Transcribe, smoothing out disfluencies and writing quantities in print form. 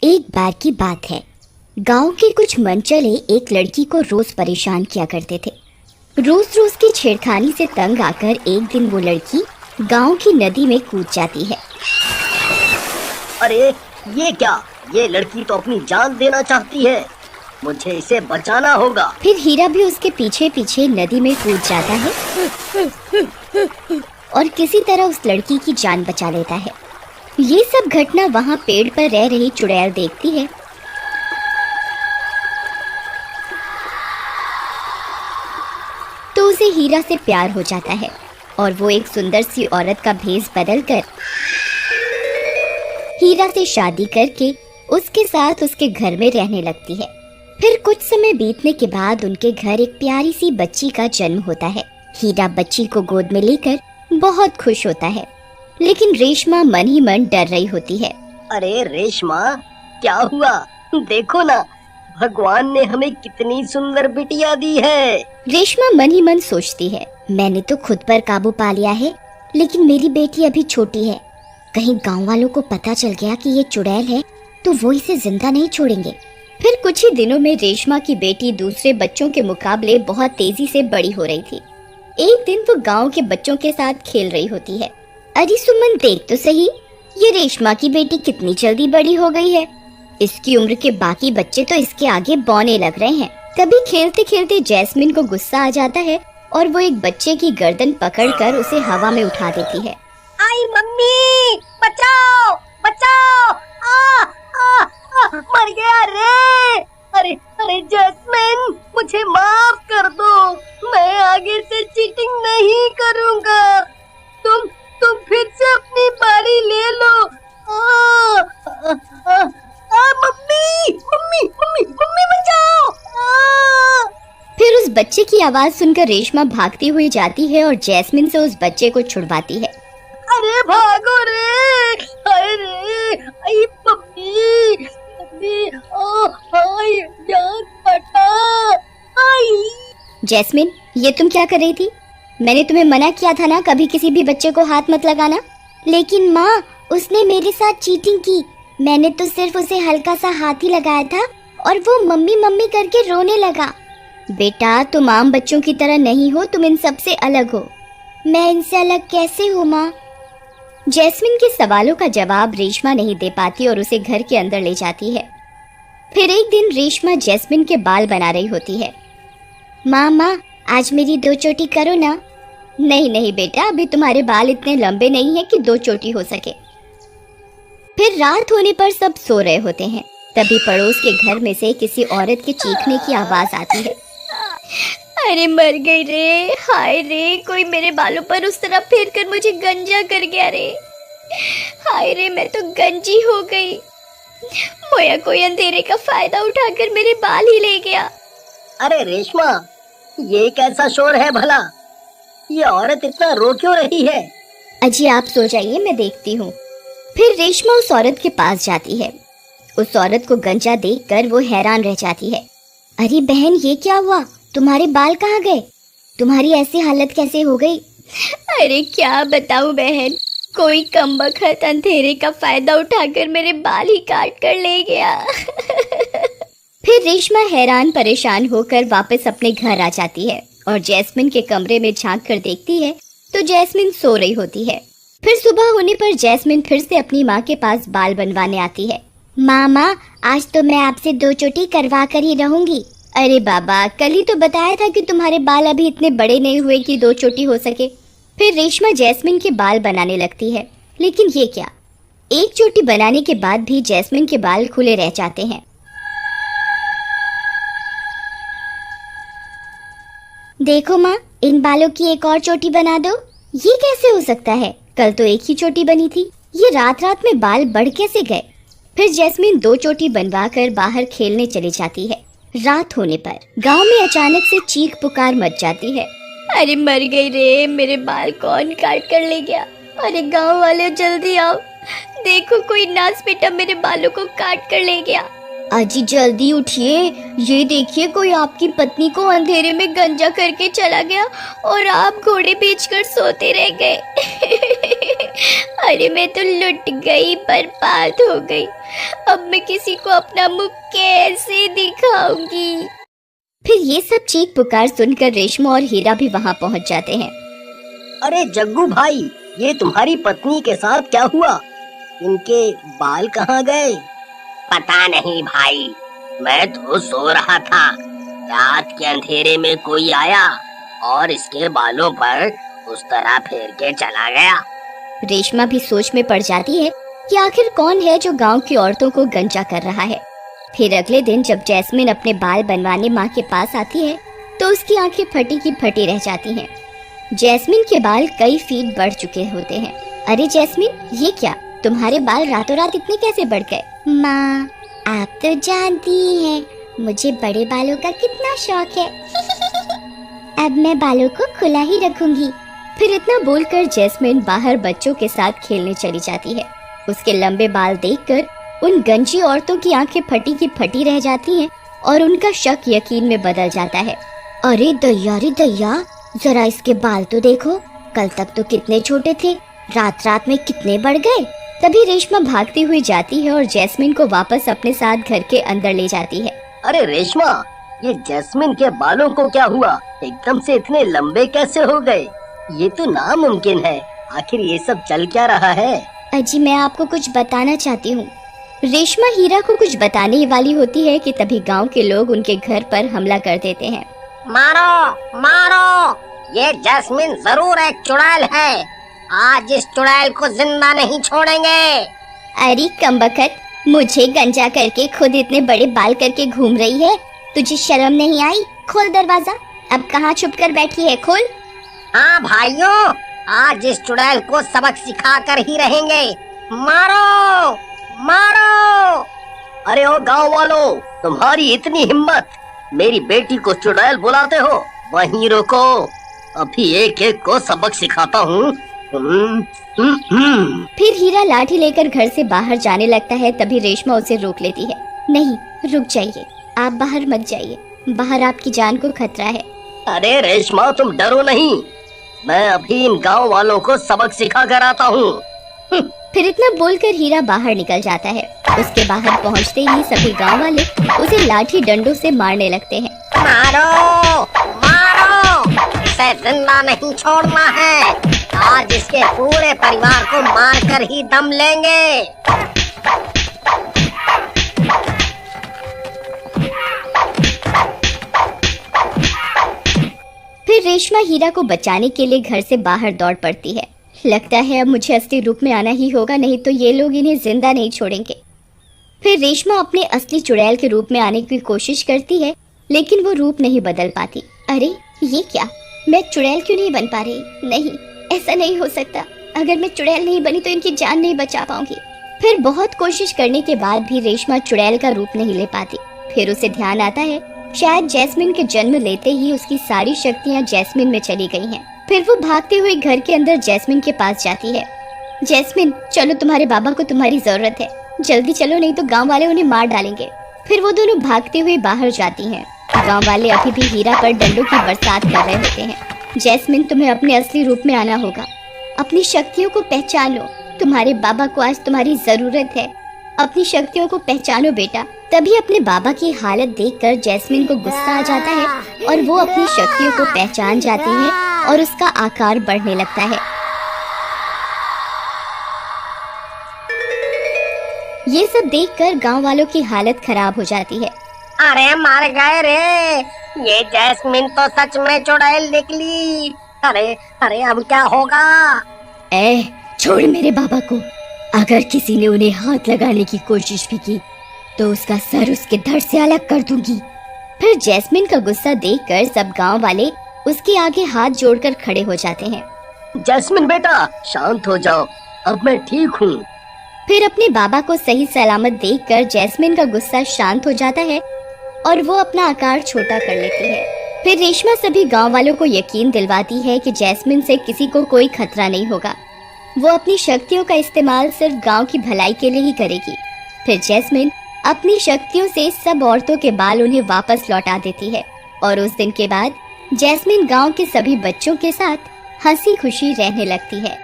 एक बार की बात है। गांव के कुछ मनचले एक लड़की को रोज परेशान किया करते थे। रोज रोज की छेड़खानी से तंग आकर एक दिन वो लड़की गांव की नदी में कूद जाती है। अरे ये क्या? ये लड़की तो अपनी जान देना चाहती है, मुझे इसे बचाना होगा। फिर हीरा भी उसके पीछे पीछे नदी में कूद जाता है और किसी तरह उस लड़की की जान बचा लेता है। ये सब घटना वहाँ पेड़ पर रह रही चुड़ैल देखती है। तो उसे हीरा से प्यार हो जाता है और वो एक सुंदर सी औरत का भेष बदलकर हीरा से शादी करके उसके साथ उसके घर में रहने लगती है। फिर कुछ समय बीतने के बाद उनके घर एक प्यारी सी बच्ची का जन्म होता है। हीरा बच्ची को गोद में लेकर बहुत खुश होता है, लेकिन रेशमा मन ही मन डर रही होती है। अरे रेशमा, क्या हुआ? देखो ना, भगवान ने हमें कितनी सुंदर बिटिया दी है। रेशमा मन ही मन सोचती है, मैंने तो खुद पर काबू पा लिया है, लेकिन मेरी बेटी अभी छोटी है। कहीं गांव वालों को पता चल गया कि ये चुड़ैल है तो वो इसे जिंदा नहीं छोड़ेंगे। फिर कुछ ही दिनों में रेशमा की बेटी दूसरे बच्चों के मुकाबले बहुत तेजी से बड़ी हो रही थी। एक दिन वो गांव के बच्चों के साथ खेल रही होती है। अरे सुमन, देख तो सही, ये रेशमा की बेटी कितनी जल्दी बड़ी हो गई है। इसकी उम्र के बाकी बच्चे तो इसके आगे बौने लग रहे हैं। तभी खेलते खेलते जैस्मिन को गुस्सा आ जाता है और वो एक बच्चे की गर्दन पकड़कर उसे हवा में उठा देती है। आई मम्मी, बचाओ बचाओ, मर गया रे। अरे अरे जैस्मिन, मुझे माफ कर दो, मैं आगे से चीटिंग नहीं करूँगा। तुम फिर से अपनी बारी ले लो। मम्मी मम्मी मम्मी मम्मी बचाओ। फिर उस बच्चे की आवाज सुनकर रेशमा भागती हुई जाती है और जैस्मिन से उस बच्चे को छुड़वाती है। अरे भागो रे, हाय रे, आई मम्मी मम्मी, हाय जान फटा, आई। जैस्मिन, ये तुम क्या कर रही थी? मैंने तुम्हें मना किया था ना कभी किसी भी बच्चे को हाथ मत लगाना। लेकिन माँ, उसने मेरे साथ चीटिंग की। मैंने तो सिर्फ उसे हल्का सा हाथ ही लगाया था और वो मम्मी मम्मी करके रोने लगा। बेटा, तुम आम बच्चों की तरह नहीं हो, तुम इन सब से अलग हो। मैं इनसे अलग कैसे हूँ माँ? जैस्मिन के सवालों का जवाब रेशमा नहीं दे पाती और उसे घर के अंदर ले जाती है। फिर एक दिन रेशमा जैस्मिन के बाल बना रही होती है। माँ, आज मेरी 2 चोटी करो ना। नहीं नहीं बेटा, अभी तुम्हारे बाल इतने लंबे नहीं हैं कि 2 चोटी हो सके। फिर रात होने पर सब सो रहे होते हैं। तभी पड़ोस के घर में से किसी औरत के चीखने की आवाज आती है। अरे मर गई रे, हाय रे, कोई मेरे बालों पर उस तरह फेर कर मुझे गंजा कर गया रे। हाय रे, मैं तो गंजी हो गई। मोया कोई अंधेरे का फायदा उठाकर मेरे बाल ही ले गया। अरे रेशमा, ये कैसा शोर है भला? ये औरत इतना रो क्यों रही है? अजी आप सो जाइए, मैं देखती हूँ। फिर रेशमा उस औरत के पास जाती है। उस औरत को गंजा देखकर वो हैरान रह जाती है। अरे बहन, ये क्या हुआ? तुम्हारे बाल कहाँ गए? तुम्हारी ऐसी हालत कैसे हो गई? अरे क्या बताऊं बहन, कोई कमबख्त अंधेरे का फायदा उठाकर मेरे बाल ही काट कर ले गया। फिर रेशमा हैरान परेशान होकर वापस अपने घर आ जाती है और जैस्मिन के कमरे में झांक कर देखती है तो जैस्मिन सो रही होती है। फिर सुबह होने पर जैस्मिन फिर से अपनी माँ के पास बाल बनवाने आती है। माँ, आज तो मैं आपसे 2 चोटी करवा कर ही रहूंगी। अरे बाबा, कल ही तो बताया था कि तुम्हारे बाल अभी इतने बड़े नहीं हुए कि 2 चोटी हो सके। फिर रेशमा जैस्मिन के बाल बनाने लगती है, लेकिन ये क्या, 1 चोटी बनाने के बाद भी जैस्मिन के बाल खुले रह जाते हैं। देखो माँ, इन बालों की एक और चोटी बना दो। ये कैसे हो सकता है? कल तो 1 ही चोटी बनी थी, ये रात रात में बाल बढ़ कैसे गए? फिर जैस्मिन 2 चोटी बनवा कर बाहर खेलने चली जाती है। रात होने पर गांव में अचानक से चीख पुकार मच जाती है। अरे मर गई रे, मेरे बाल कौन काट कर ले गया? अरे गांव वाले जल्दी आओ, देखो कोई नास बेटा मेरे बालों को काट कर ले गया। अजी जल्दी उठिए, ये देखिए कोई आपकी पत्नी को अंधेरे में गंजा करके चला गया और आप घोड़े बेचकर सोते रह गए। अरे मैं तो लुट गई, बर्बाद हो गई। अब मैं किसी को अपना मुख कैसे दिखाऊंगी। फिर ये सब चीख पुकार सुनकर रेशमा और हीरा भी वहाँ पहुँच जाते हैं। अरे जग्गू भाई, ये तुम्हारी पत्नी के साथ क्या हुआ? इनके बाल कहाँ गए? पता नहीं भाई, मैं तो सो रहा था। रात के अंधेरे में कोई आया और इसके बालों पर उस तरह फेर के चला गया। रेशमा भी सोच में पड़ जाती है कि आखिर कौन है जो गांव की औरतों को गंजा कर रहा है। फिर अगले दिन जब जैस्मिन अपने बाल बनवाने माँ के पास आती है तो उसकी आंखें फटी की फटी रह जाती हैं। जैस्मिन के बाल कई फीट बढ़ चुके होते हैं। अरे जैस्मिन, ये क्या, तुम्हारे बाल रातों रात इतने कैसे बढ़ गए? माँ, आप तो जानती ही हैं मुझे बड़े बालों का कितना शौक है। अब मैं बालों को खुला ही रखूंगी। फिर इतना बोलकर जैस्मिन बाहर बच्चों के साथ खेलने चली जाती है। उसके लंबे बाल देखकर उन गंजी औरतों की आंखें फटी की फटी रह जाती हैं और उनका शक यकीन में बदल जाता है। अरे दैया रे दैया, जरा इसके बाल तो देखो, कल तक तो कितने छोटे थे, रात रात में कितने बढ़ गए। तभी रेशमा भागती हुई जाती है और जैस्मिन को वापस अपने साथ घर के अंदर ले जाती है। अरे रेशमा, ये जैस्मिन के बालों को क्या हुआ? एकदम से इतने लंबे कैसे हो गए? ये तो नामुमकिन है। आखिर ये सब चल क्या रहा है? अजी, मैं आपको कुछ बताना चाहती हूँ। रेशमा हीरा को कुछ बताने ही वाली होती है कि तभी गांव के लोग उनके घर पर हमला कर देते हैं। मारो मारो, ये जैस्मिन जरूर एक चुड़ैल है। आज इस चुड़ैल को जिंदा नहीं छोड़ेंगे। अरे कमबख्त, मुझे गंजा करके खुद इतने बड़े बाल करके घूम रही है, तुझे शर्म नहीं आई? खोल दरवाजा। अब कहाँ छुप कर बैठी है, खोल। हाँ भाइयों, आज इस चुड़ैल को सबक सिखा कर ही रहेंगे। मारो मारो। अरे ओ गांव वालों, तुम्हारी इतनी हिम्मत, मेरी बेटी को चुड़ैल बुलाते हो? वहीं रुको, अभी एक एक को सबक सिखाता हूँ। फिर हीरा लाठी लेकर घर से बाहर जाने लगता है। तभी रेशमा उसे रोक लेती है। नहीं, रुक जाइए, आप बाहर मत जाइए, बाहर आपकी जान को खतरा है। अरे रेशमा, तुम डरो नहीं, मैं अभी इन गांव वालों को सबक सिखा कर आता हूँ। फिर इतना बोलकर हीरा बाहर निकल जाता है। उसके बाहर पहुँचते ही सभी गांव वाले उसे लाठी डंडों से मारने लगते हैं। मारो मारो, इसे जिंदा नहीं छोड़ना है। आज इसके पूरे परिवार को मार कर ही दम लेंगे। फिर रेशमा हीरा को बचाने के लिए घर से बाहर दौड़ पड़ती है। लगता है अब मुझे असली रूप में आना ही होगा, नहीं तो ये लोग इन्हें जिंदा नहीं छोड़ेंगे। फिर रेशमा अपने असली चुड़ैल के रूप में आने की कोशिश करती है, लेकिन वो रूप नहीं बदल पाती। अरे ये क्या, मैं चुड़ैल क्यों नहीं बन पा रही? नहीं, ऐसा नहीं हो सकता। अगर मैं चुड़ैल नहीं बनी तो इनकी जान नहीं बचा पाऊंगी। फिर बहुत कोशिश करने के बाद भी रेशमा चुड़ैल का रूप नहीं ले पाती। फिर उसे ध्यान आता है शायद जैस्मिन के जन्म लेते ही उसकी सारी शक्तियाँ जैस्मिन में चली गई हैं। फिर वो भागते हुए घर के अंदर जैस्मिन के पास जाती है। जैस्मिन, चलो, तुम्हारे बाबा को तुम्हारी जरूरत है, जल्दी चलो, नहीं तो गांव वाले उन्हें मार डालेंगे। फिर वो दोनों भागते हुए बाहर जाती हैं। गांव वाले अभी भी हीरा पर डंडों की बरसात कर रहे होते हैं। जैस्मिन, तुम्हें अपने असली रूप में आना होगा, अपनी शक्तियों को पहचानो, तुम्हारे बाबा को आज तुम्हारी जरूरत है। अपनी शक्तियों को पहचानो बेटा। तभी अपने बाबा की हालत देखकर जैस्मिन को गुस्सा आ जाता है और वो अपनी शक्तियों को पहचान जाती है और उसका आकार बढ़ने लगता है। ये सब देखकर गांव वालों की हालत खराब हो जाती है। अरे मार गए रे, ये जैस्मिन तो सच में चुड़ैल निकली। अरे अरे, अब क्या होगा? छोड़ मेरे बाबा को। अगर किसी ने उन्हें हाथ लगाने की कोशिश भी की तो उसका सर उसके धड़ से अलग कर दूंगी। फिर जैस्मिन का गुस्सा देखकर सब गांव वाले उसके आगे हाथ जोड़कर खड़े हो जाते हैं। जैस्मिन बेटा, शांत हो जाओ, अब मैं ठीक हूँ। फिर अपने बाबा को सही सलामत देखकर जैस्मिन का गुस्सा शांत हो जाता है और वो अपना आकार छोटा कर लेती है। फिर रेशमा सभी गांव वालों को यकीन दिलवाती है कि जैस्मिन से किसी को कोई खतरा नहीं होगा। वो अपनी शक्तियों का इस्तेमाल सिर्फ गांव की भलाई के लिए ही करेगी। फिर जैस्मिन अपनी शक्तियों से सब औरतों के बाल उन्हें वापस लौटा देती है और उस दिन के बाद जैस्मिन गांव के सभी बच्चों के साथ हंसी खुशी रहने लगती है।